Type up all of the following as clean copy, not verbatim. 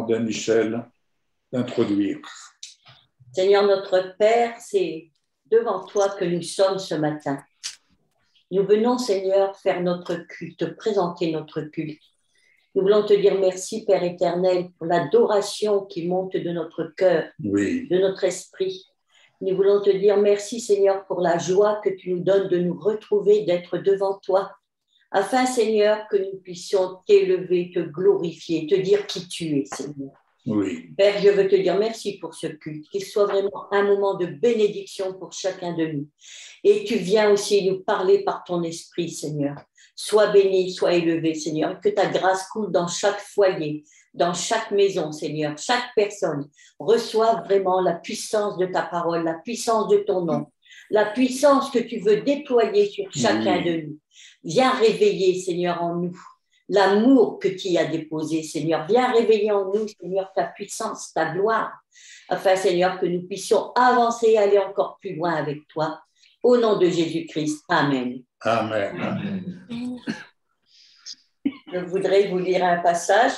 demander à Michel d'introduire. Seigneur notre Père, c'est devant toi que nous sommes ce matin. Nous venons, Seigneur, faire notre culte, présenter notre culte. Nous voulons te dire merci, Père éternel, pour l'adoration qui monte de notre cœur, de notre esprit. Nous voulons te dire merci, Seigneur, pour la joie que tu nous donnes de nous retrouver, d'être devant toi, afin, Seigneur, que nous puissions t'élever, te glorifier, te dire qui tu es, Seigneur. Oui. Père, je veux te dire merci pour ce culte, qu'il soit vraiment un moment de bénédiction pour chacun de nous. Et tu viens aussi nous parler par ton esprit, Seigneur. Sois béni, sois élevé, Seigneur. Que ta grâce coule dans chaque foyer, dans chaque maison, Seigneur. Chaque personne reçoive vraiment la puissance de ta parole, la puissance de ton nom, la puissance que tu veux déployer sur chacun de nous. Viens réveiller, Seigneur, en nous l'amour que tu y as déposé, Seigneur. Viens réveiller en nous, Seigneur, ta puissance, ta gloire, afin, Seigneur, que nous puissions avancer et aller encore plus loin avec toi. Au nom de Jésus-Christ. Amen. Amen. Amen. Je voudrais vous lire un passage.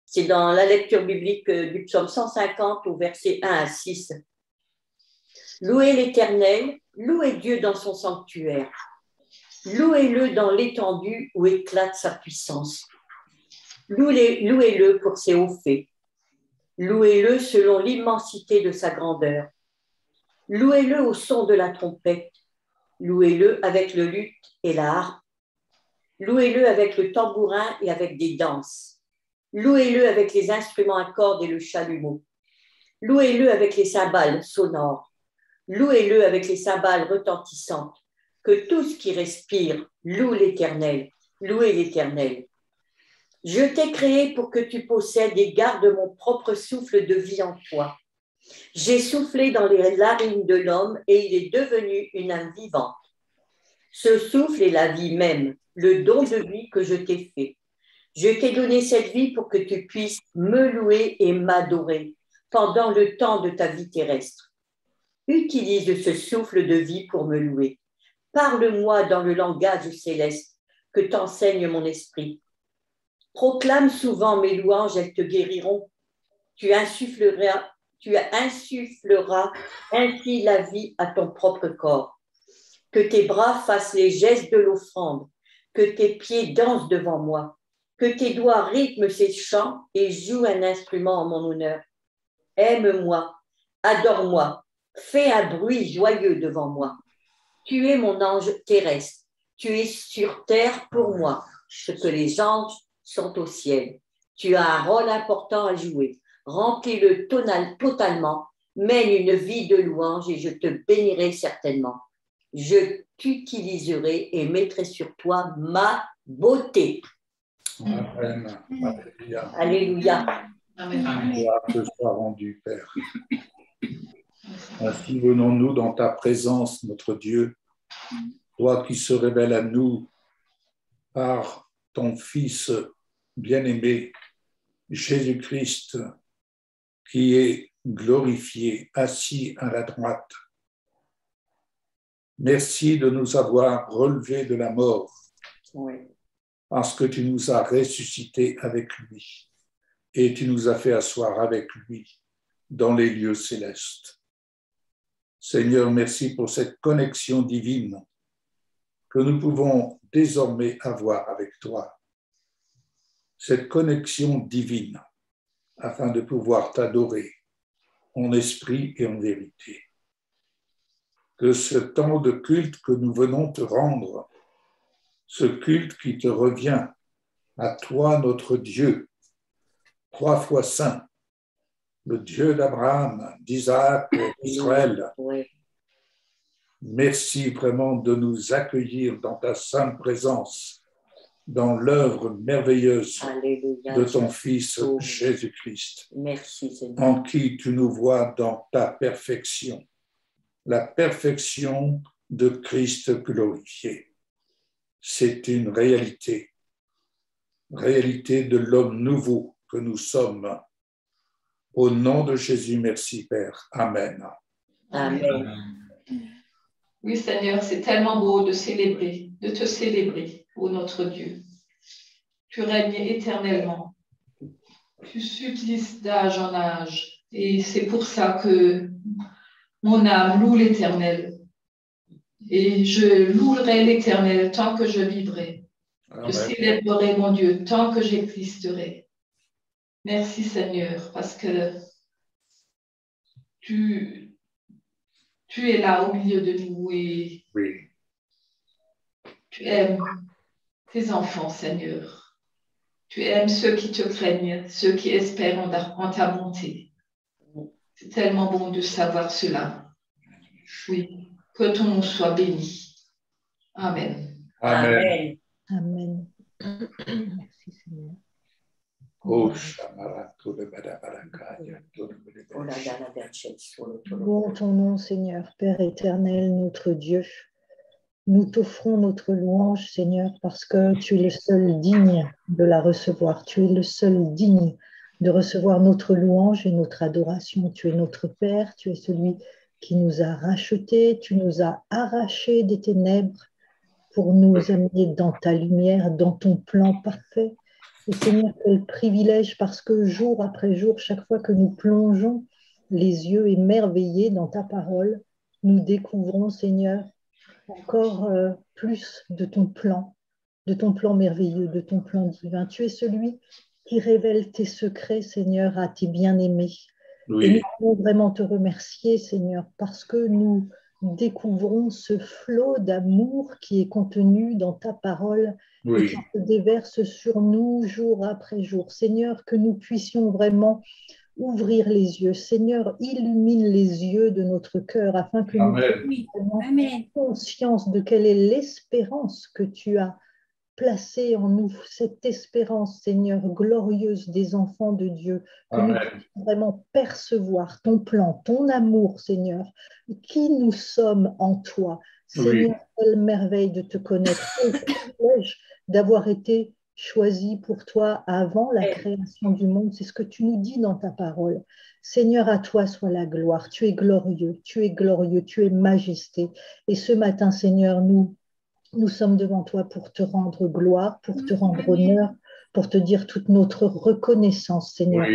C'est dans la lecture biblique du psaume 150 au verset 1 à 6. Louez l'Éternel, louez Dieu dans son sanctuaire. Louez-le dans l'étendue où éclate sa puissance. Louez-le pour ses hauts faits. Louez-le selon l'immensité de sa grandeur. Louez-le au son de la trompette. Louez-le avec le luth et la harpe. Louez-le avec le tambourin et avec des danses. Louez-le avec les instruments à cordes et le chalumeau. Louez-le avec les cymbales sonores. Louez-le avec les cymbales retentissantes. Que tout ce qui respire loue l'Éternel. Louez l'Éternel. Je t'ai créé pour que tu possèdes et gardes mon propre souffle de vie en toi. J'ai soufflé dans les narines de l'homme et il est devenu une âme vivante. Ce souffle est la vie même, le don de vie que je t'ai fait. Je t'ai donné cette vie pour que tu puisses me louer et m'adorer pendant le temps de ta vie terrestre. Utilise ce souffle de vie pour me louer. Parle-moi dans le langage céleste que t'enseigne mon esprit. Proclame souvent mes louanges, elles te guériront. Tu insuffleras ainsi la vie à ton propre corps. Que tes bras fassent les gestes de l'offrande, que tes pieds dansent devant moi, que tes doigts rythment ces chants et jouent un instrument en mon honneur. Aime-moi, adore-moi, fais un bruit joyeux devant moi. Tu es mon ange terrestre, tu es sur terre pour moi, ce que les anges sont au ciel. Tu as un rôle important à jouer. Remplis-le totalement, mène une vie de louange et je te bénirai certainement. Je t'utiliserai et mettrai sur toi ma beauté. Amen. Alléluia. Alléluia. Amen. Gloire te soit rendue, Père. Ainsi venons-nous dans ta présence, notre Dieu, toi qui se révèles à nous par ton Fils bien-aimé, Jésus-Christ, qui est glorifié, assis à la droite. Merci de nous avoir relevés de la mort, parce que tu nous as ressuscités avec lui et tu nous as fait asseoir avec lui dans les lieux célestes. Seigneur, merci pour cette connexion divine que nous pouvons désormais avoir avec toi. Cette connexion divine afin de pouvoir t'adorer en esprit et en vérité. Que ce temps de culte que nous venons te rendre, ce culte qui te revient à toi, notre Dieu, 3 fois saint, le Dieu d'Abraham, d'Isaac et d'Israël. Oui. Merci vraiment de nous accueillir dans ta sainte présence, dans l'œuvre merveilleuse Alléluia. de ton Fils Jésus-Christ, Merci, Seigneur. en qui tu nous vois dans ta perfection, la perfection de Christ glorifié. C'est une réalité de l'homme nouveau que nous sommes. Au nom de Jésus, merci Père. Amen. Amen. Oui, Seigneur, c'est tellement beau de te célébrer, ô notre Dieu. Tu règnes éternellement. tu subsistes d'âge en âge. Et c'est pour ça que mon âme loue l'Éternel. Et je louerai l'Éternel tant que je vivrai. Amen. Je célébrerai mon Dieu tant que j'existerai. Merci Seigneur, parce que tu es là au milieu de nous et Oui. tu aimes tes enfants, Seigneur. Tu aimes ceux qui te craignent, ceux qui espèrent en ta bonté. C'est tellement bon de savoir cela. Oui, que ton nom soit béni. Amen. Amen. Amen. Merci Seigneur. Oh, Louons ton nom, Seigneur, Père éternel, notre Dieu. Nous t'offrons notre louange, Seigneur, parce que tu es le seul digne de la recevoir. Tu es le seul digne de recevoir notre louange et notre adoration. Tu es notre Père, tu es celui qui nous a rachetés, tu nous as arrachés des ténèbres pour nous amener dans ta lumière, dans ton plan parfait. Et Seigneur, quel privilège, parce que jour après jour, chaque fois que nous plongeons les yeux émerveillés dans ta parole, nous découvrons, Seigneur, encore plus de ton plan merveilleux, de ton plan divin. Tu es celui qui révèle tes secrets, Seigneur, à tes bien-aimés. Oui. Et nous voulons vraiment te remercier, Seigneur, parce que nous découvrons ce flot d'amour qui est contenu dans ta parole et qui se déverse sur nous jour après jour. Seigneur, que nous puissions vraiment ouvrir les yeux. Seigneur, illumine les yeux de notre cœur afin que nous ayons conscience de quelle est l'espérance que tu as placée en nous, cette espérance, Seigneur, glorieuse des enfants de Dieu, que nous puissions vraiment percevoir ton plan, ton amour, Seigneur, qui nous sommes en toi. Seigneur, quelle merveille de te connaître, quel privilège d'avoir été choisi pour toi avant la création du monde. C'est ce que tu nous dis dans ta parole. Seigneur, à toi soit la gloire. Tu es glorieux, tu es majesté. Et ce matin, Seigneur, nous sommes devant toi pour te rendre gloire, pour te rendre honneur, pour te dire toute notre reconnaissance, Seigneur.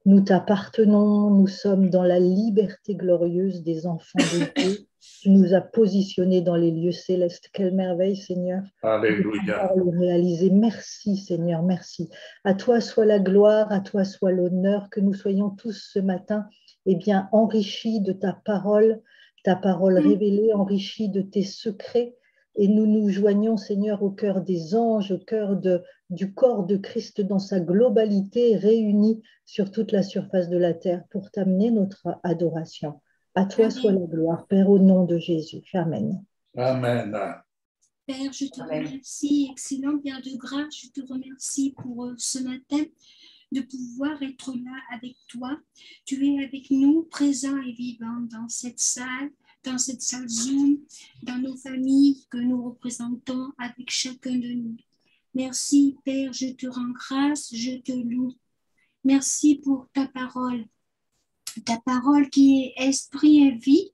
Nous t'appartenons, nous sommes dans la liberté glorieuse des enfants de Dieu. Tu nous as positionnés dans les lieux célestes. Quelle merveille, Seigneur. Alléluia. De le réaliser. Merci, Seigneur, merci. À toi soit la gloire, à toi soit l'honneur, que nous soyons tous ce matin bien, enrichis de ta parole révélée, enrichis de tes secrets. Et nous nous joignons, Seigneur, au cœur des anges, au cœur du corps de Christ dans sa globalité, réunis sur toute la surface de la terre pour t'amener notre adoration. À toi soit la gloire, Père, au nom de Jésus. Amen. Amen. Père, je te remercie, excellent Père de grâce, je te remercie pour ce matin de pouvoir être là avec toi. Tu es avec nous, présent et vivant dans cette salle Zoom, dans nos familles que nous représentons avec chacun de nous. Merci Père, je te rends grâce, je te loue. Merci pour ta parole qui est esprit et vie,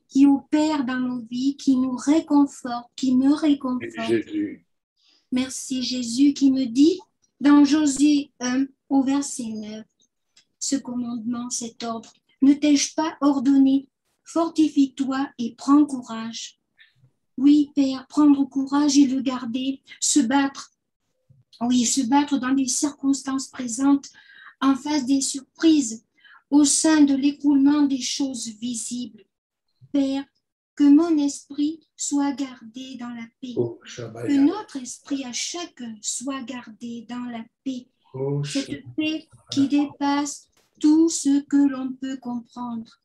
qui opère dans nos vies, qui nous réconforte, qui me réconforte. Jésus. Merci Jésus qui me dit dans Josué 1 au verset 9, ce commandement, cet ordre, ne t'ai-je pas ordonné? Fortifie-toi et prends courage. Oui, Père, prendre courage et le garder, se battre dans les circonstances présentes, en face des surprises, au sein de l'écroulement des choses visibles. Père, que mon esprit soit gardé dans la paix, que notre esprit à chacun soit gardé dans la paix, cette paix qui dépasse tout ce que l'on peut comprendre.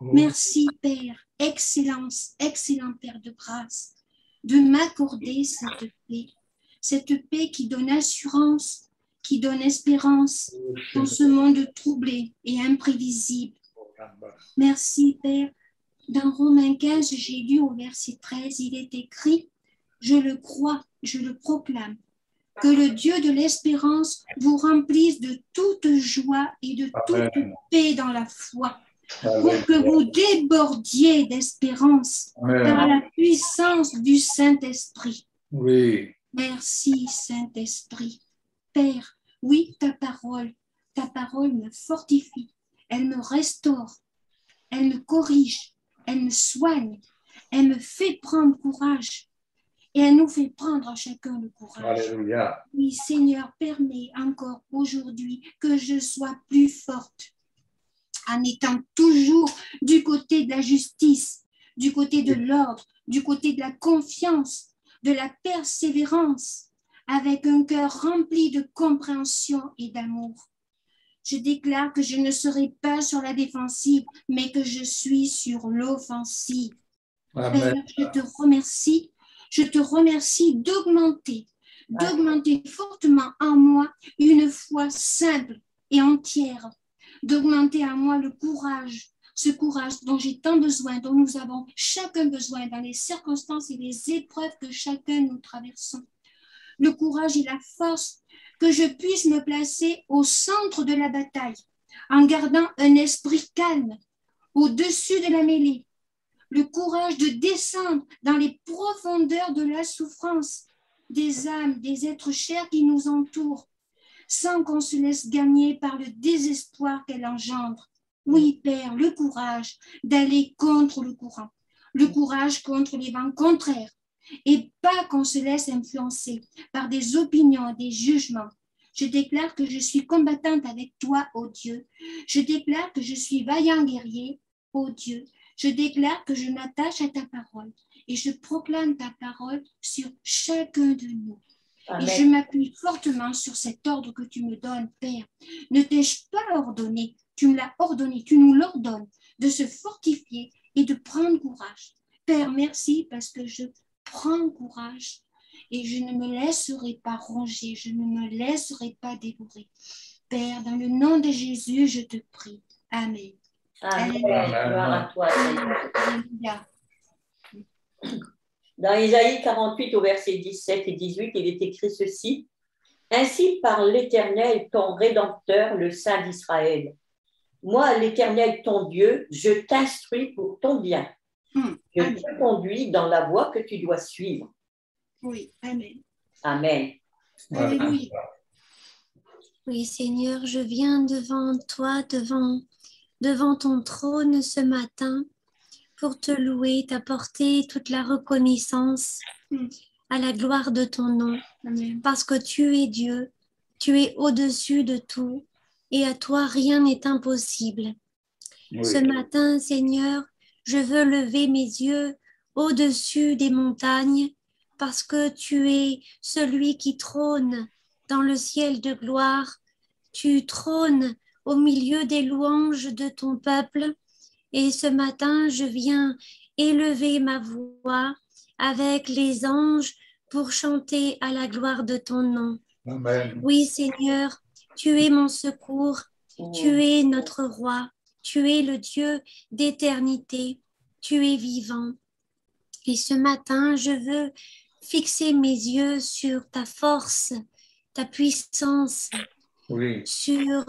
Merci Père, excellent Père de grâce, de m'accorder cette paix qui donne assurance, qui donne espérance dans ce monde troublé et imprévisible. Merci Père. Dans Romains 15, j'ai lu au verset 13, il est écrit, je le crois, je le proclame, que le Dieu de l'espérance vous remplisse de toute joie et de toute paix dans la foi, pour que vous débordiez d'espérance par la puissance du Saint-Esprit. Oui. Merci Saint-Esprit. Père, Oui, ta parole me fortifie, elle me restaure, elle me corrige, elle me soigne, elle me fait prendre courage et elle nous fait prendre à chacun le courage. Alléluia. Oui, Seigneur, permets encore aujourd'hui que je sois plus forte en étant toujours du côté de la justice, du côté de l'ordre, du côté de la confiance, de la persévérance, avec un cœur rempli de compréhension et d'amour. Je déclare que je ne serai pas sur la défensive, mais que je suis sur l'offensive. Père, je te remercie d'augmenter fortement en moi une foi simple et entière, d'augmenter en moi le courage, ce courage dont j'ai tant besoin, dont nous avons chacun besoin dans les circonstances et les épreuves que chacun nous traversons. Le courage et la force que je puisse me placer au centre de la bataille, en gardant un esprit calme, au-dessus de la mêlée. Le courage de descendre dans les profondeurs de la souffrance des âmes, des êtres chers qui nous entourent, sans qu'on se laisse gagner par le désespoir qu'elle engendre. Oui, Père, le courage d'aller contre le courant, le courage contre les vents contraires, et pas qu'on se laisse influencer par des opinions, des jugements. Je déclare que je suis combattante avec toi, ô Dieu. Je déclare que je suis vaillant guerrier, ô Dieu. Je déclare que je m'attache à ta parole et je proclame ta parole sur chacun de nous. Amen. Et je m'appuie fortement sur cet ordre que tu me donnes, Père. Ne t'ai-je pas ordonné, tu me l'as ordonné, tu nous l'ordonnes, de se fortifier et de prendre courage. Père, merci parce que je prends courage et je ne me laisserai pas ronger, je ne me laisserai pas dévorer. Père, dans le nom de Jésus, je te prie. Amen. Amen. Gloire à toi, Seigneur. Dans Isaïe 48, au verset 17 et 18, il est écrit ceci. Ainsi parle l'Éternel, ton Rédempteur, le Saint d'Israël. Moi, l'Éternel, ton Dieu, je t'instruis pour ton bien. Je te conduis dans la voie que tu dois suivre. Oui, Amen. Amen. Alléluia. Oui, Seigneur, je viens devant toi, devant ton trône ce matin pour te louer, t'apporter toute la reconnaissance à la gloire de ton nom. Amen. Parce que tu es Dieu, tu es au-dessus de tout et à toi rien n'est impossible. Oui. Ce matin, Seigneur, je veux lever mes yeux au-dessus des montagnes parce que tu es celui qui trône dans le ciel de gloire. Tu trônes au milieu des louanges de ton peuple. Et ce matin, je viens élever ma voix avec les anges pour chanter à la gloire de ton nom. Amen. Oui, Seigneur, tu es mon secours, tu es notre roi, tu es le Dieu d'éternité, tu es vivant. Et ce matin, je veux fixer mes yeux sur ta force, ta puissance, oui. Sur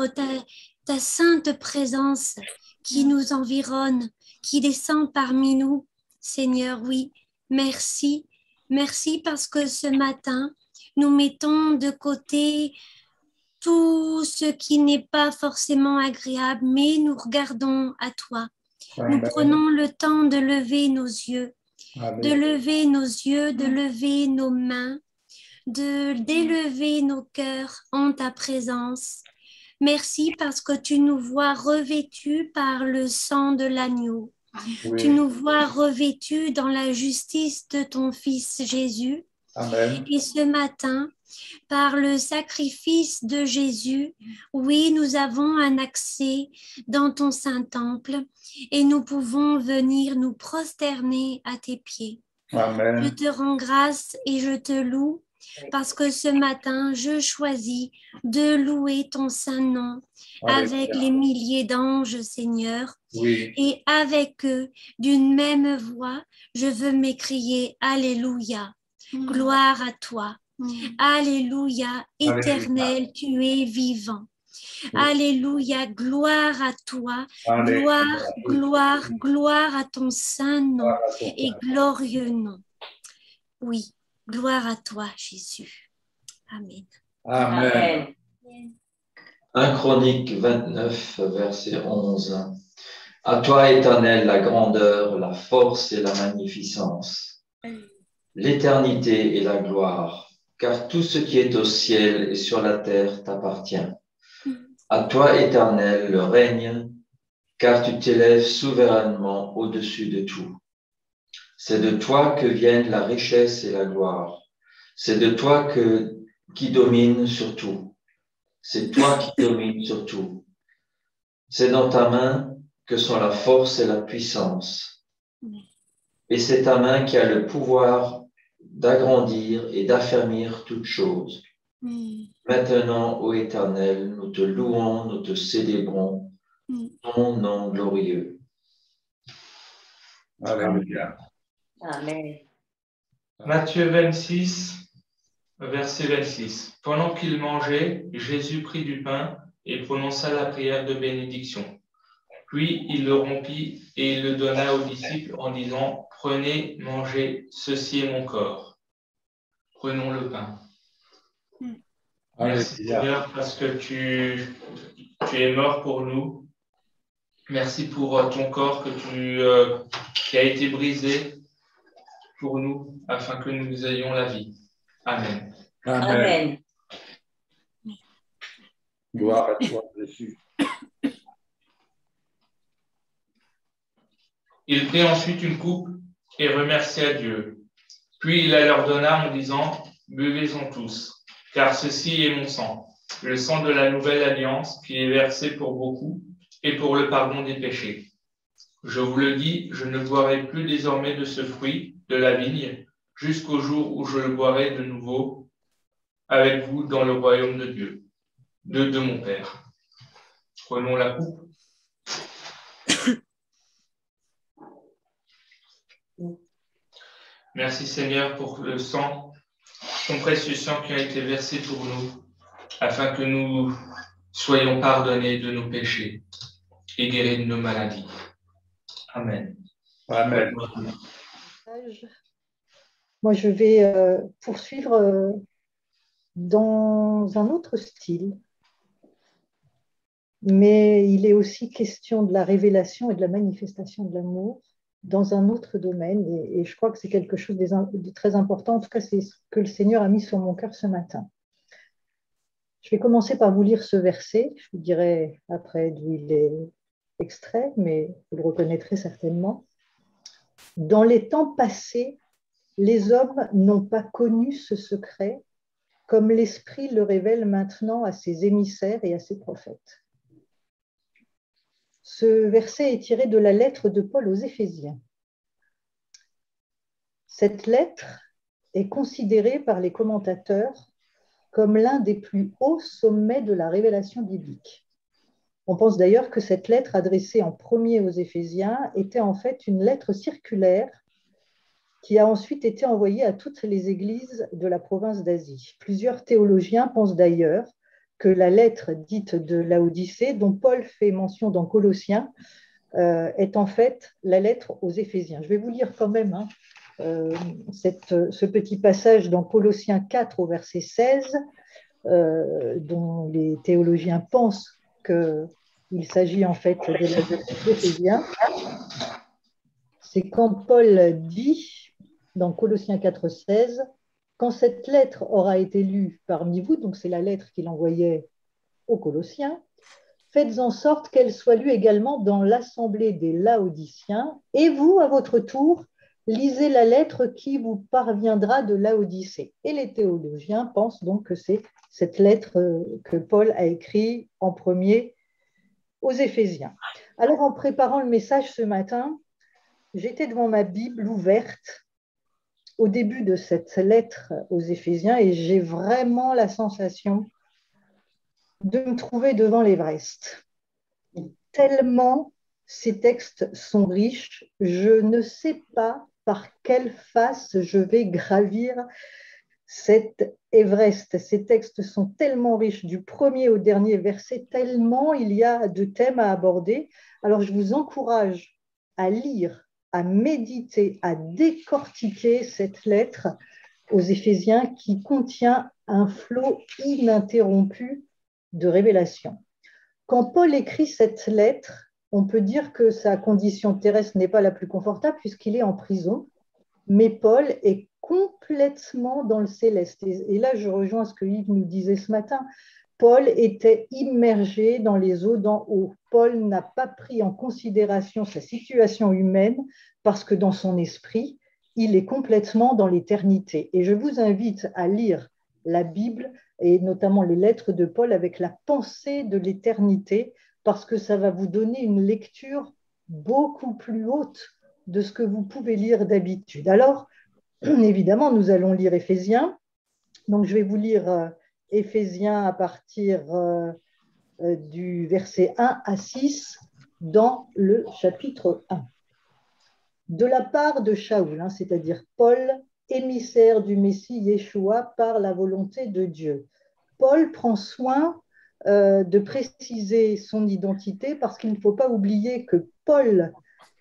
ta sainte présence qui nous environne, qui descend parmi nous. Seigneur, oui, merci. Merci parce que ce matin, nous mettons de côté tout ce qui n'est pas forcément agréable, mais nous regardons à toi. Amen. Nous prenons le temps de lever nos yeux, Amen. De lever nos yeux, de lever nos mains, d'élever nos cœurs en ta présence. Merci parce que tu nous vois revêtus par le sang de l'agneau. Oui. Tu nous vois revêtus dans la justice de ton Fils Jésus. Amen. Et ce matin, par le sacrifice de Jésus, oui, nous avons un accès dans ton Saint-Temple et nous pouvons venir nous prosterner à tes pieds. Amen. Je te rends grâce et je te loue parce que ce matin, je choisis de louer ton saint nom avec les milliers d'anges, Seigneur. Oui. Et avec eux, d'une même voix, je veux m'écrier Alléluia, gloire à toi. Alléluia, éternel, tu es vivant. Alléluia, gloire à toi. Alléluia. Gloire, gloire à ton saint nom et glorieux nom. Oui. Gloire à toi, Jésus. Amen. Amen. 1 Chronique 29, verset 11. À toi, Éternel, la grandeur, la force et la magnificence, l'éternité et la gloire, car tout ce qui est au ciel et sur la terre t'appartient. À toi, Éternel, le règne, car tu t'élèves souverainement au-dessus de tout. C'est de toi que viennent la richesse et la gloire. C'est de toi qui domine sur tout. C'est toi qui domine sur tout. C'est dans ta main que sont la force et la puissance. Et c'est ta main qui a le pouvoir d'agrandir et d'affermir toutes choses. Maintenant, ô Éternel, nous te louons, nous te célébrons, ton nom glorieux. Alléluia. Amen. Matthieu 26, verset 26. Pendant qu'il mangeait, Jésus prit du pain et prononça la prière de bénédiction. Puis il le rompit et il le donna aux disciples en disant, « Prenez, mangez, ceci est mon corps. » Prenons le pain. Merci Seigneur parce que tu es mort pour nous. Merci pour ton corps qui a été brisé pour nous afin que nous ayons la vie. Amen. Amen. Gloire à toi, Jésus. Il prit ensuite une coupe et remercia Dieu. Puis il la leur donna en disant, « Buvez-en tous, car ceci est mon sang, le sang de la nouvelle alliance qui est versé pour beaucoup et pour le pardon des péchés. Je vous le dis, je ne boirai plus désormais de ce fruit de la vigne jusqu'au jour où je le boirai de nouveau avec vous dans le royaume de Dieu, de mon Père. » Prenons la coupe. Merci Seigneur pour le sang, ton précieux sang qui a été versé pour nous, afin que nous soyons pardonnés de nos péchés et guéris de nos maladies. Amen. Amen. Moi, je vais poursuivre dans un autre style, mais il est aussi question de la révélation et de la manifestation de l'amour dans un autre domaine, et je crois que c'est quelque chose de très important. En tout cas, c'est ce que le Seigneur a mis sur mon cœur ce matin. Je vais commencer par vous lire ce verset. Je vous dirai après d'où il est extrait, mais vous le reconnaîtrez certainement. « Dans les temps passés, les hommes n'ont pas connu ce secret, comme l'Esprit le révèle maintenant à ses émissaires et à ses prophètes. » Ce verset est tiré de la lettre de Paul aux Éphésiens. Cette lettre est considérée par les commentateurs comme l'un des plus hauts sommets de la révélation biblique. On pense d'ailleurs que cette lettre adressée en premier aux Éphésiens était en fait une lettre circulaire qui a ensuite été envoyée à toutes les églises de la province d'Asie. Plusieurs théologiens pensent d'ailleurs que la lettre dite de Laodicée, dont Paul fait mention dans Colossiens, est en fait la lettre aux Éphésiens. Je vais vous lire quand même ce petit passage dans Colossiens 4 au verset 16, dont les théologiens pensent qu'il s'agit en fait de la lettre aux Éphésiens. C'est quand Paul dit, dans Colossiens 4, 16, quand cette lettre aura été lue parmi vous, donc c'est la lettre qu'il envoyait aux Colossiens, faites en sorte qu'elle soit lue également dans l'assemblée des Laodiciens, et vous, à votre tour, lisez la lettre qui vous parviendra de Laodicée. Et les théologiens pensent donc que c'est cette lettre que Paul a écrite en premier aux Éphésiens. Alors, en préparant le message ce matin, j'étais devant ma Bible ouverte au début de cette lettre aux Éphésiens et j'ai vraiment la sensation de me trouver devant l'Everest. Tellement ces textes sont riches, je ne sais pas par quelle face je vais gravir cet Everest. Ces textes sont tellement riches, du premier au dernier verset, tellement il y a de thèmes à aborder. Alors je vous encourage à lire, à méditer, à décortiquer cette lettre aux Éphésiens qui contient un flot ininterrompu de révélation. Quand Paul écrit cette lettre, on peut dire que sa condition terrestre n'est pas la plus confortable puisqu'il est en prison, mais Paul est complètement dans le céleste. Et là, je rejoins ce que Yves nous disait ce matin. Paul était immergé dans les eaux d'en haut. Paul n'a pas pris en considération sa situation humaine parce que dans son esprit, il est complètement dans l'éternité. Et je vous invite à lire la Bible et notamment les lettres de Paul avec la pensée de l'éternité parce que ça va vous donner une lecture beaucoup plus haute de ce que vous pouvez lire d'habitude. Alors, évidemment, nous allons lire Éphésiens. Donc, je vais vous lire Éphésiens à partir du verset 1 à 6 dans le chapitre 1. De la part de Shaoul, c'est-à-dire Paul, émissaire du Messie Yeshua par la volonté de Dieu. Paul prend soin de préciser son identité parce qu'il ne faut pas oublier que Paul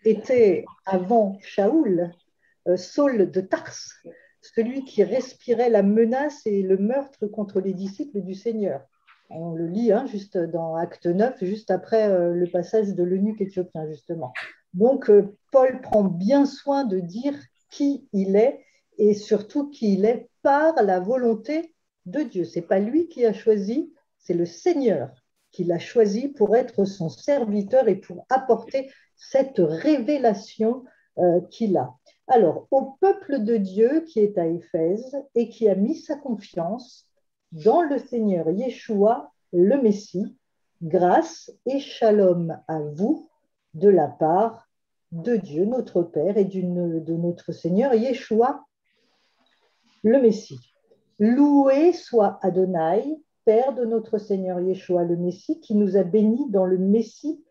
était avant Shaoul, Saul de Tarse, celui qui respirait la menace et le meurtre contre les disciples du Seigneur. On le lit juste dans Acte 9, juste après le passage de l'eunuque éthiopien, justement. Donc, Paul prend bien soin de dire qui il est et surtout qui il est par la volonté de Dieu. Ce n'est pas lui qui a choisi, c'est le Seigneur qui l'a choisi pour être son serviteur et pour apporter cette révélation qu'il a. Alors, au peuple de Dieu qui est à Éphèse et qui a mis sa confiance dans le Seigneur Yeshua, le Messie, grâce et shalom à vous de la part de Dieu, notre Père, et de notre Seigneur Yeshua, le Messie. Loué soit Adonai, Père de notre Seigneur Yeshua, le Messie, qui nous a bénis dans le Messie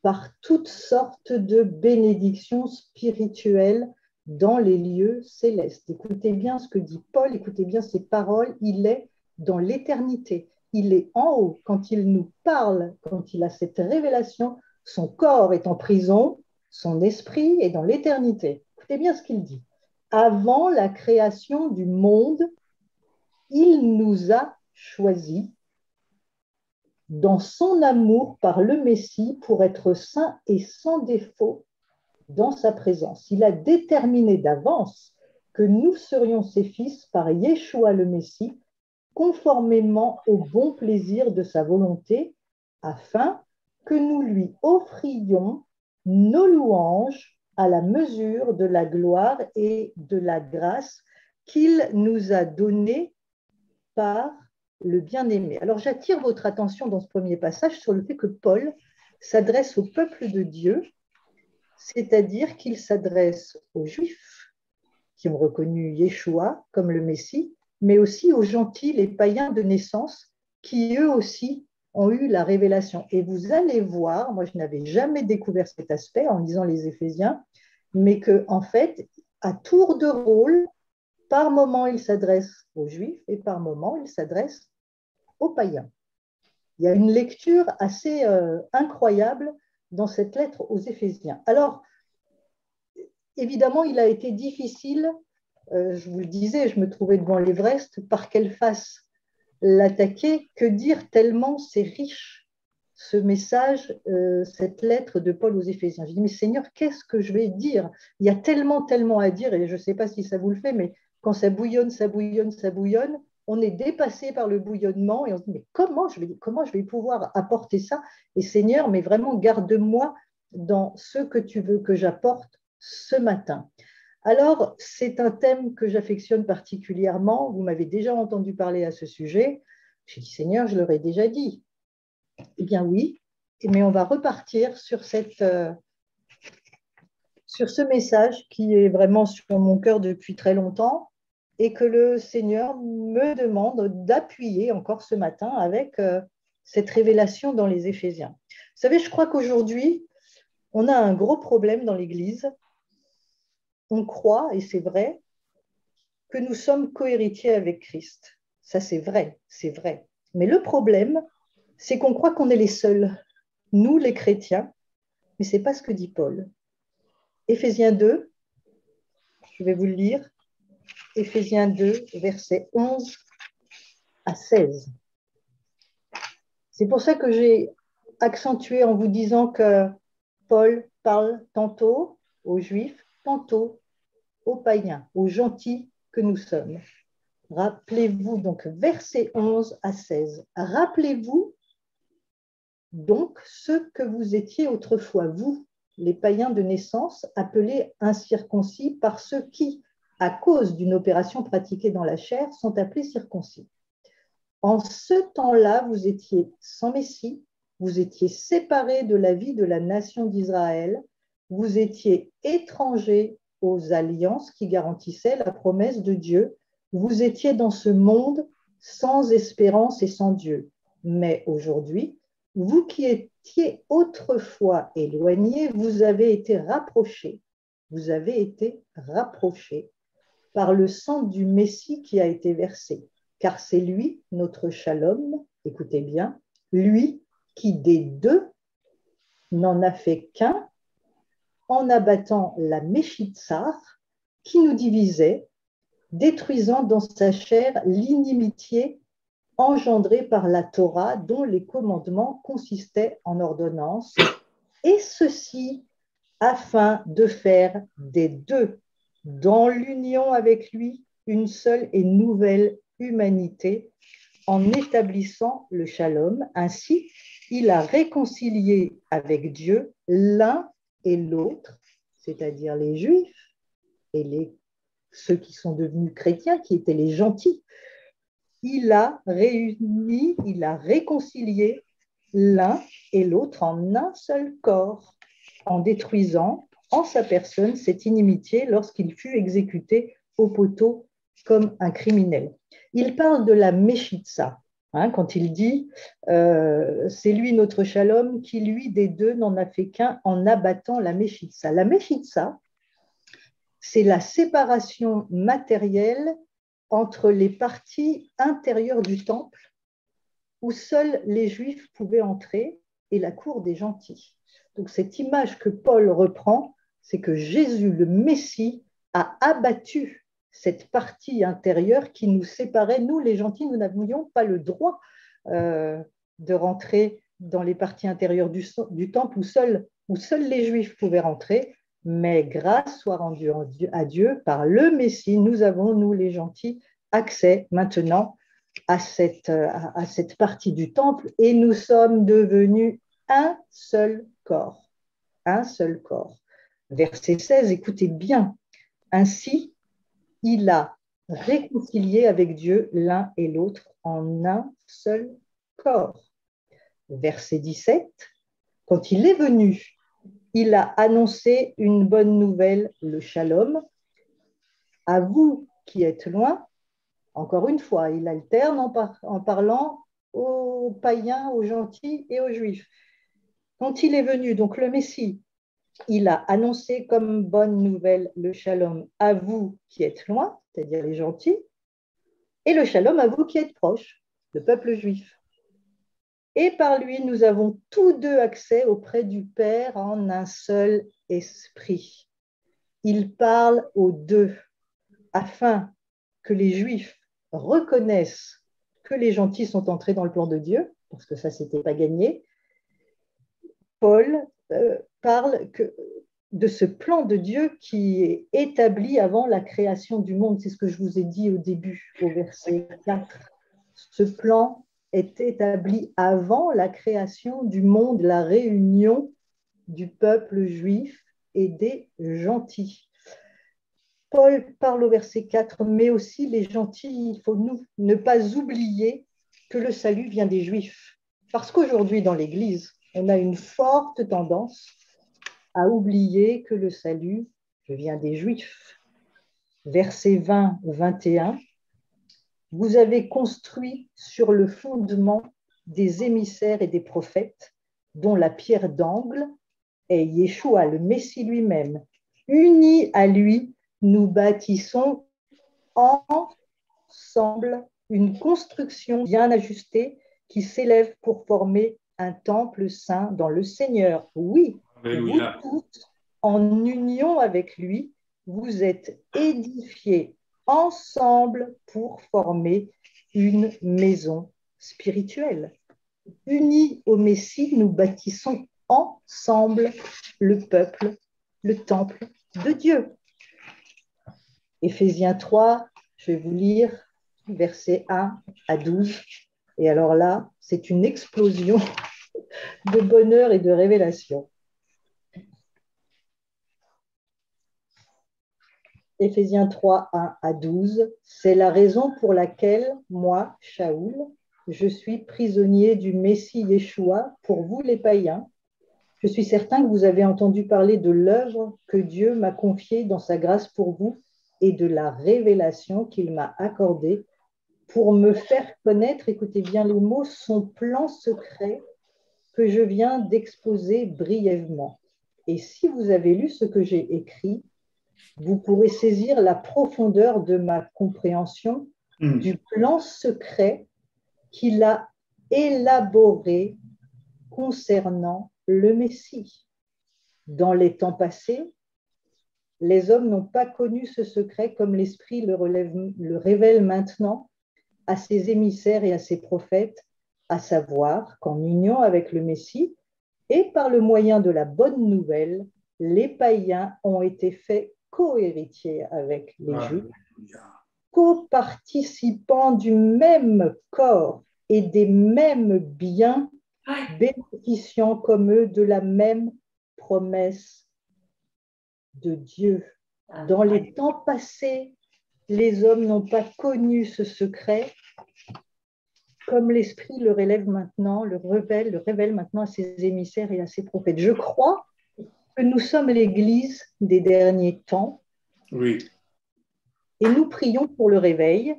par toutes sortes de bénédictions spirituelles dans les lieux célestes. Écoutez bien ce que dit Paul, écoutez bien ses paroles, il est dans l'éternité, il est en haut. Quand il nous parle, quand il a cette révélation, son corps est en prison, son esprit est dans l'éternité. Écoutez bien ce qu'il dit. Avant la création du monde, il nous a choisis dans son amour par le Messie pour être saints et sans défaut dans sa présence. Il a déterminé d'avance que nous serions ses fils par Yeshua le Messie, conformément au bon plaisir de sa volonté, afin que nous lui offrions nos louanges à la mesure de la gloire et de la grâce qu'il nous a donnée par le bien-aimé. Alors j'attire votre attention dans ce premier passage sur le fait que Paul s'adresse au peuple de Dieu, c'est-à-dire qu'il s'adresse aux Juifs qui ont reconnu Yeshua comme le Messie, mais aussi aux gentils, les païens de naissance, qui eux aussi ont eu la révélation. Et vous allez voir, moi je n'avais jamais découvert cet aspect en lisant les Éphésiens, mais qu'en fait, à tour de rôle, par moment il s'adresse aux Juifs et par moment il s'adresse aux païens. Il y a une lecture assez incroyable dans cette lettre aux Éphésiens. Alors, évidemment, il a été difficile, je vous le disais, je me trouvais devant l'Everest, par quelle face l'attaquer, que dire tellement c'est riche ce message, cette lettre de Paul aux Éphésiens. Je dis, mais Seigneur, qu'est-ce que je vais dire? Il y a tellement, tellement à dire, et je ne sais pas si ça vous le fait, mais quand ça bouillonne, ça bouillonne, ça bouillonne, on est dépassé par le bouillonnement et on se dit, mais comment je vais pouvoir apporter ça? Et Seigneur, mais vraiment, garde-moi dans ce que tu veux que j'apporte ce matin. Alors, c'est un thème que j'affectionne particulièrement. Vous m'avez déjà entendu parler à ce sujet. J'ai dit, Seigneur, je leur ai déjà dit. Eh bien oui, mais on va repartir sur ce message qui est vraiment sur mon cœur depuis très longtemps et que le Seigneur me demande d'appuyer encore ce matin avec cette révélation dans les Éphésiens. Vous savez, je crois qu'aujourd'hui, on a un gros problème dans l'Église. On croit, et c'est vrai, que nous sommes cohéritiers avec Christ. Ça, c'est vrai, c'est vrai. Mais le problème, c'est qu'on croit qu'on est les seuls, nous les chrétiens, mais ce n'est pas ce que dit Paul. Éphésiens 2, je vais vous le lire, Éphésiens 2, versets 11 à 16. C'est pour ça que j'ai accentué en vous disant que Paul parle tantôt aux Juifs, tantôt aux païens, aux gentils que nous sommes. Rappelez-vous donc, versets 11 à 16. Rappelez-vous donc ce que vous étiez autrefois, vous, les païens de naissance, appelés incirconcis par ceux qui, à cause d'une opération pratiquée dans la chair, sont appelés circoncis. En ce temps-là, vous étiez sans Messie, vous étiez séparés de la vie de la nation d'Israël, vous étiez étrangers aux alliances qui garantissaient la promesse de Dieu, vous étiez dans ce monde sans espérance et sans Dieu. Mais aujourd'hui, vous qui étiez autrefois éloignés, vous avez été rapprochés. Vous avez été rapprochés par le sang du Messie qui a été versé. Car c'est lui, notre shalom, écoutez bien, lui qui des deux n'en a fait qu'un en abattant la Méchitsar qui nous divisait, détruisant dans sa chair l'inimitié engendrée par la Torah dont les commandements consistaient en ordonnances, et ceci afin de faire des deux, dans l'union avec lui, une seule et nouvelle humanité, en établissant le shalom. Ainsi, il a réconcilié avec Dieu l'un et l'autre, c'est-à-dire les Juifs et ceux qui sont devenus chrétiens, qui étaient les gentils. Il a réuni, il a réconcilié l'un et l'autre en un seul corps, en détruisant en sa personne cette inimitié lorsqu'il fut exécuté au poteau comme un criminel. Il parle de la Méchitsa, quand il dit c'est lui notre shalom qui lui des deux n'en a fait qu'un en abattant la Méchitsa. La Méchitsa, c'est la séparation matérielle entre les parties intérieures du temple où seuls les Juifs pouvaient entrer et la cour des gentils. Donc cette image que Paul reprend, c'est que Jésus, le Messie, a abattu cette partie intérieure qui nous séparait. Nous, les gentils, nous n'avions pas le droit de rentrer dans les parties intérieures du temple où seuls les Juifs pouvaient rentrer. Mais grâce soit rendue à Dieu par le Messie, nous avons, nous les gentils, accès maintenant à cette partie du temple et nous sommes devenus un seul corps. Un seul corps. Verset 16, écoutez bien. Ainsi, il a réconcilié avec Dieu l'un et l'autre en un seul corps. Verset 17, quand il est venu, il a annoncé une bonne nouvelle, le shalom. À vous qui êtes loin, encore une fois, il alterne en parlant aux païens, aux gentils et aux juifs. Quand il est venu, donc le Messie, il a annoncé comme bonne nouvelle le shalom à vous qui êtes loin, c'est-à-dire les gentils, et le shalom à vous qui êtes proches, le peuple juif. Et par lui, nous avons tous deux accès auprès du Père en un seul esprit. Il parle aux deux afin que les Juifs reconnaissent que les gentils sont entrés dans le plan de Dieu, parce que ça, c'était pas gagné. Paul parle de ce plan de Dieu qui est établi avant la création du monde. C'est ce que je vous ai dit au début, au verset 4. Ce plan est établi avant la création du monde, la réunion du peuple juif et des gentils. Paul parle au verset 4, mais aussi les gentils, il faut ne pas oublier que le salut vient des Juifs. Parce qu'aujourd'hui, dans l'Église, on a une forte tendance à oublier que le salut vient des Juifs. Versets 20 ou 21, vous avez construit sur le fondement des émissaires et des prophètes, dont la pierre d'angle est Yeshua, le Messie lui-même. Unis à lui, nous bâtissons ensemble une construction bien ajustée qui s'élève pour former un temple saint dans le Seigneur. Oui, Alléluia. Vous tous, en union avec lui, vous êtes édifiés ensemble pour former une maison spirituelle. Unis au Messie, nous bâtissons ensemble le peuple, le temple de Dieu. Éphésiens 3, je vais vous lire versets 1 à 12. Et alors là, c'est une explosion de bonheur et de révélation. Éphésiens 3, 1 à 12. C'est la raison pour laquelle moi, Shaoul, je suis prisonnier du Messie Yeshua pour vous les païens. Je suis certain que vous avez entendu parler de l'œuvre que Dieu m'a confiée dans sa grâce pour vous et de la révélation qu'il m'a accordée pour me faire connaître, écoutez bien les mots, son plan secret que je viens d'exposer brièvement. Et si vous avez lu ce que j'ai écrit, vous pourrez saisir la profondeur de ma compréhension du plan secret qu'il a élaboré concernant le Messie. Dans les temps passés, les hommes n'ont pas connu ce secret comme l'Esprit le révèle maintenant à ses émissaires et à ses prophètes, à savoir qu'en union avec le Messie et par le moyen de la bonne nouvelle, les païens ont été faits co-héritiers avec les Juifs, co-participants du même corps et des mêmes biens, bénéficiant comme eux de la même promesse de Dieu. Dans les temps passés, les hommes n'ont pas connu ce secret, comme l'Esprit le révèle maintenant à ses émissaires et à ses prophètes. Je crois que nous sommes l'Église des derniers temps. Oui. Et nous prions pour le réveil,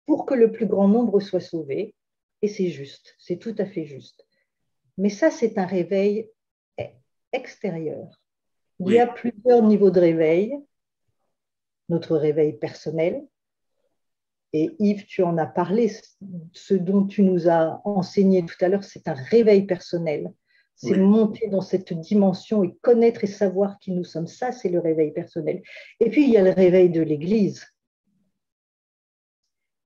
pour que le plus grand nombre soit sauvé. Et c'est juste, c'est tout à fait juste. Mais ça, c'est un réveil extérieur. Il y a plusieurs niveaux de réveil. Notre réveil personnel. Et Yves, tu en as parlé, ce dont tu nous as enseigné tout à l'heure, c'est un réveil personnel. C'est monter dans cette dimension et connaître et savoir qui nous sommes. Ça, c'est le réveil personnel. Et puis, il y a le réveil de l'Église.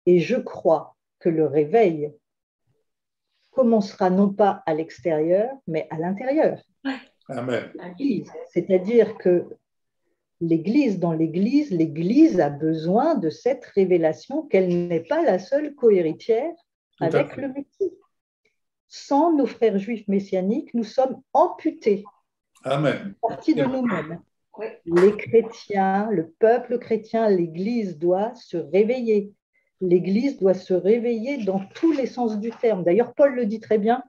Et je crois que le réveil commencera non pas à l'extérieur, mais à l'intérieur. Amen. C'est-à-dire que dans l'Église, l'Église a besoin de cette révélation qu'elle n'est pas la seule co-héritière avec le Messie. Sans nos frères juifs messianiques, nous sommes amputés. Amen. Partie de nous-mêmes. Les chrétiens, le peuple chrétien, l'Église doit se réveiller. L'Église doit se réveiller dans tous les sens du terme. D'ailleurs, Paul le dit très bien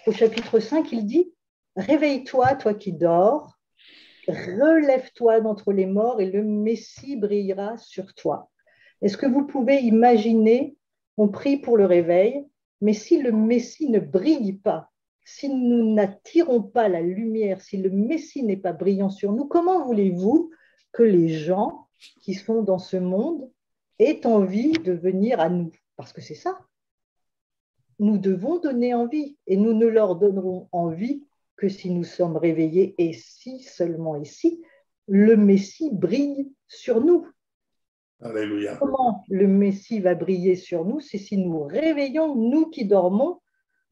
au chapitre 5, il dit « Réveille-toi, toi qui dors, relève-toi d'entre les morts et le Messie brillera sur toi. » Est-ce que vous pouvez imaginer, on prie pour le réveil, mais si le Messie ne brille pas, si nous n'attirons pas la lumière, si le Messie n'est pas brillant sur nous, comment voulez-vous que les gens qui sont dans ce monde aient envie de venir à nous? Parce que c'est ça. Nous devons donner envie et nous ne leur donnerons envie que si nous sommes réveillés et si, seulement ici, le Messie brille sur nous. Alléluia. Comment le Messie va briller sur nous? C'est si nous réveillons, nous qui dormons,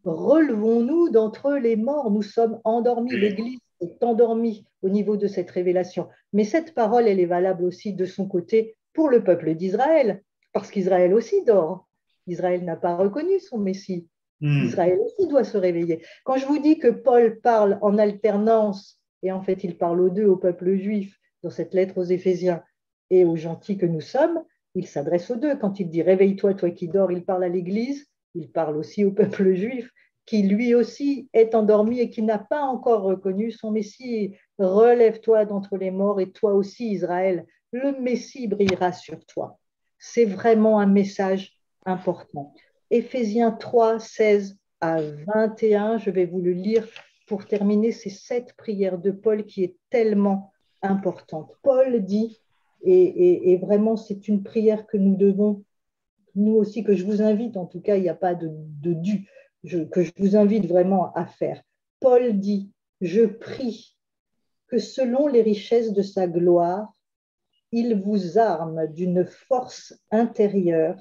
relevons-nous d'entre les morts. Nous sommes endormis. L'Église est endormie au niveau de cette révélation. Mais cette parole, elle est valable aussi de son côté pour le peuple d'Israël, parce qu'Israël aussi dort. Israël n'a pas reconnu son Messie. Israël aussi doit se réveiller. Quand je vous dis que Paul parle en alternance, et en fait il parle aux deux, au peuple juif, dans cette lettre aux Éphésiens, et aux gentils que nous sommes, il s'adresse aux deux. Quand il dit « Réveille-toi, toi qui dors », il parle à l'Église, il parle aussi au peuple juif, qui lui aussi est endormi et qui n'a pas encore reconnu son Messie. « Relève-toi d'entre les morts et toi aussi, Israël, le Messie brillera sur toi. » C'est vraiment un message important. Éphésiens 3, 16 à 21, je vais vous le lire pour terminer ces 7 prières de Paul qui est tellement importante. Paul dit, et vraiment c'est une prière que nous devons, nous aussi, que je vous invite, en tout cas il n'y a pas de dû, que je vous invite vraiment à faire. Paul dit, je prie que selon les richesses de sa gloire, il vous arme d'une force intérieure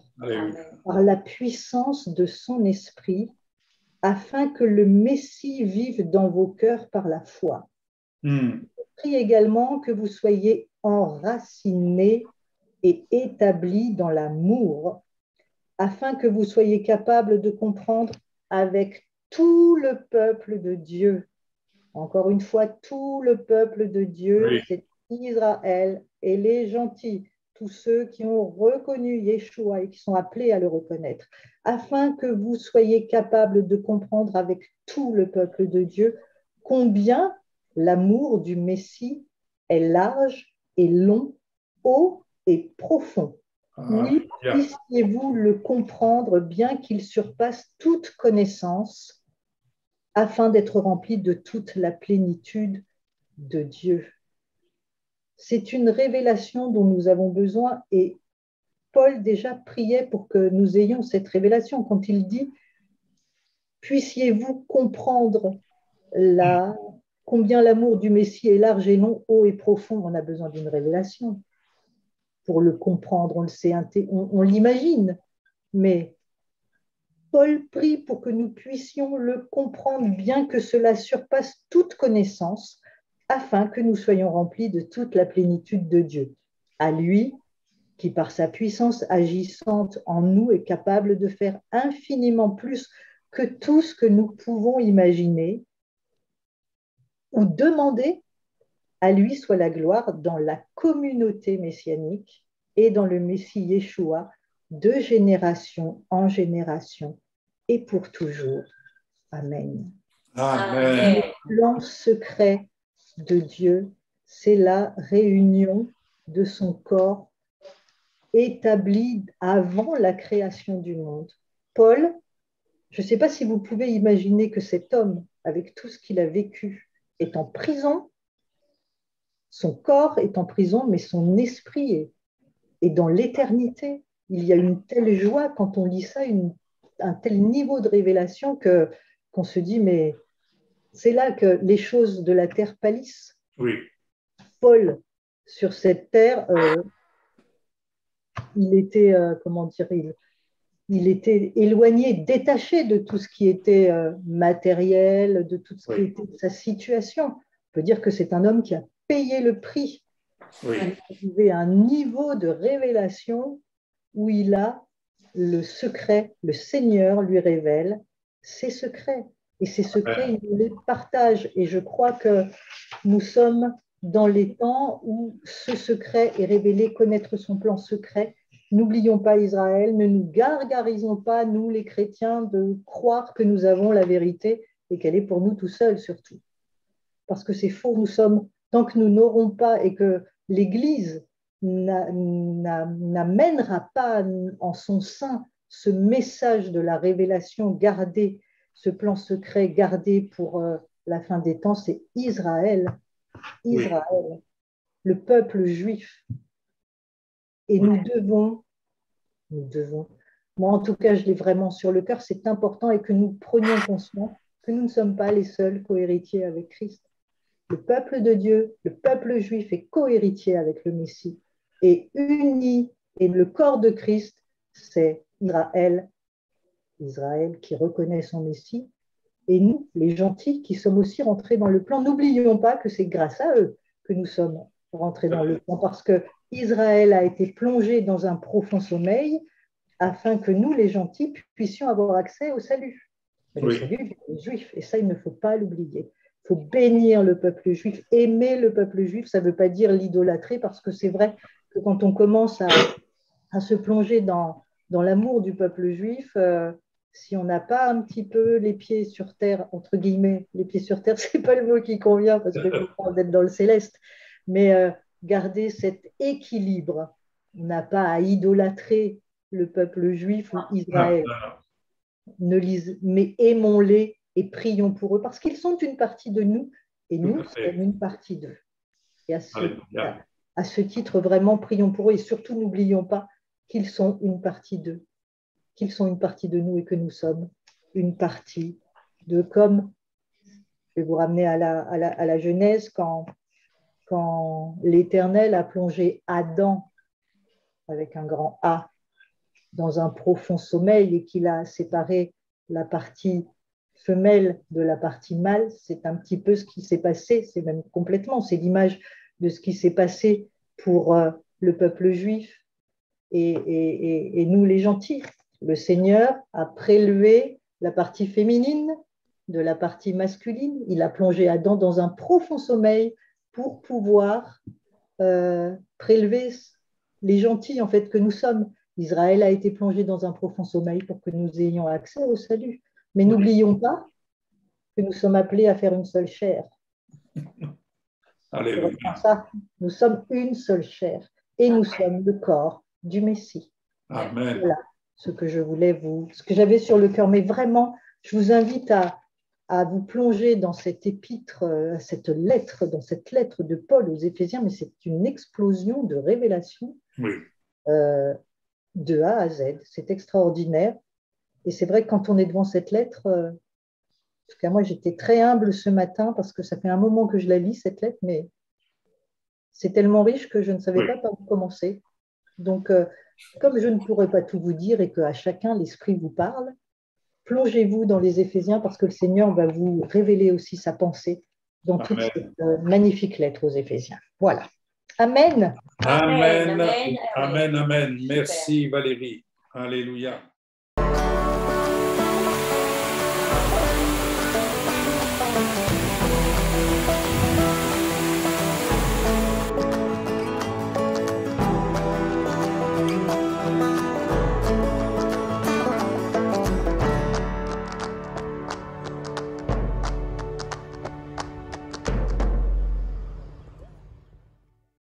par la puissance de son esprit afin que le Messie vive dans vos cœurs par la foi. Hmm. Je prie également que vous soyez enracinés et établis dans l'amour, afin que vous soyez capables de comprendre avec tout le peuple de Dieu. Encore une fois, tout le peuple de Dieu, Oui. c'est Israël et les gentils, tous ceux qui ont reconnu Yeshua et qui sont appelés à le reconnaître, afin que vous soyez capables de comprendre avec tout le peuple de Dieu combien l'amour du Messie est large et long, haut et profond. Oui, puissiez-vous le comprendre bien qu'il surpasse toute connaissance, afin d'être rempli de toute la plénitude de Dieu. C'est une révélation dont nous avons besoin et Paul déjà priait pour que nous ayons cette révélation quand il dit « Puissiez-vous comprendre combien l'amour du Messie est large et long, haut et profond ?» On a besoin d'une révélation pour le comprendre, on le sait, on l'imagine, mais Paul prie pour que nous puissions le comprendre bien que cela surpasse toute connaissance, afin que nous soyons remplis de toute la plénitude de Dieu. À lui, qui par sa puissance agissante en nous est capable de faire infiniment plus que tout ce que nous pouvons imaginer ou demander, à lui soit la gloire dans la communauté messianique et dans le Messie Yeshua, de génération en génération et pour toujours. Amen. Amen. Le plan secret de Dieu, c'est la réunion de son corps établi avant la création du monde. Paul, je ne sais pas si vous pouvez imaginer que cet homme, avec tout ce qu'il a vécu, est en prison. Son corps est en prison, mais son esprit est dans l'éternité. Il y a une telle joie quand on lit ça, un tel niveau de révélation qu'on se dit, mais c'est là que les choses de la terre pâlissent. Oui. Paul, sur cette terre, il était, il était éloigné, détaché de tout ce qui était matériel, de tout ce qui était sa situation. On peut dire que c'est un homme qui a payé le prix. Oui. Il a un niveau de révélation où il a le secret, le Seigneur lui révèle ses secrets. Et ces secrets, il nous les partage. Et je crois que nous sommes dans les temps où ce secret est révélé, connaître son plan secret. N'oublions pas Israël, ne nous gargarisons pas, nous les chrétiens, de croire que nous avons la vérité et qu'elle est pour nous tout seuls surtout. Parce que c'est faux, nous sommes, tant que nous n'aurons pas et que l'Église n'amènera pas en son sein ce message de la révélation gardé, ce plan secret gardé pour la fin des temps, c'est Israël, le peuple juif. Et nous devons, moi en tout cas je l'ai vraiment sur le cœur, c'est important et que nous prenions conscience que nous ne sommes pas les seuls co-héritiers avec Christ. Le peuple de Dieu, le peuple juif est co-héritier avec le Messie et uni, et le corps de Christ, c'est Israël qui reconnaît son Messie, et nous, les gentils, qui sommes aussi rentrés dans le plan. N'oublions pas que c'est grâce à eux que nous sommes rentrés dans le plan, parce que Israël a été plongé dans un profond sommeil afin que nous, les gentils, puissions avoir accès au salut. Mais le salut vient des Juifs, et ça, il ne faut pas l'oublier. Il faut bénir le peuple juif, aimer le peuple juif, ça ne veut pas dire l'idolâtrer, parce que c'est vrai que quand on commence à se plonger dans l'amour du peuple juif, si on n'a pas un petit peu les pieds sur terre, entre guillemets, les pieds sur terre, ce n'est pas le mot qui convient, parce que je pense d'être dans le céleste, mais garder cet équilibre. On n'a pas à idolâtrer le peuple juif ou Israël, mais aimons-les et prions pour eux, parce qu'ils sont une partie de nous, et nous sommes une partie d'eux. Et à ce titre, vraiment, prions pour eux, et surtout, n'oublions pas qu'ils sont une partie d'eux, qu'ils sont une partie de nous, et que nous sommes une partie d'eux. Comme, je vais vous ramener à la Genèse, quand l'Éternel a plongé Adam, avec un grand A, dans un profond sommeil, et qu'il a séparé la partie femelle de la partie mâle, c'est un petit peu ce qui s'est passé, c'est même complètement, c'est l'image de ce qui s'est passé pour le peuple juif et nous les gentils. Le Seigneur a prélevé la partie féminine de la partie masculine. Il a plongé Adam dans un profond sommeil pour pouvoir prélever les gentils en fait que nous sommes. Israël a été plongé dans un profond sommeil pour que nous ayons accès au salut. Mais n'oublions pas que nous sommes appelés à faire une seule chair. Alléluia. Ça, nous sommes une seule chair et nous sommes le corps du Messie. Amen. Voilà ce que je voulais ce que j'avais sur le cœur. Mais vraiment, je vous invite à vous plonger dans cette épître, dans cette lettre de Paul aux Éphésiens, mais c'est une explosion de révélation de A à Z. C'est extraordinaire. Et c'est vrai que quand on est devant cette lettre, en tout cas moi j'étais très humble ce matin parce que ça fait un moment que je la lis, cette lettre, mais c'est tellement riche que je ne savais pas par où commencer. Donc, comme je ne pourrais pas tout vous dire et qu'à chacun l'Esprit vous parle, plongez-vous dans les Éphésiens parce que le Seigneur va vous révéler aussi sa pensée dans toute cette magnifique lettre aux Éphésiens. Voilà. Amen. Amen. Amen. Amen. Amen. Merci Valérie. Alléluia.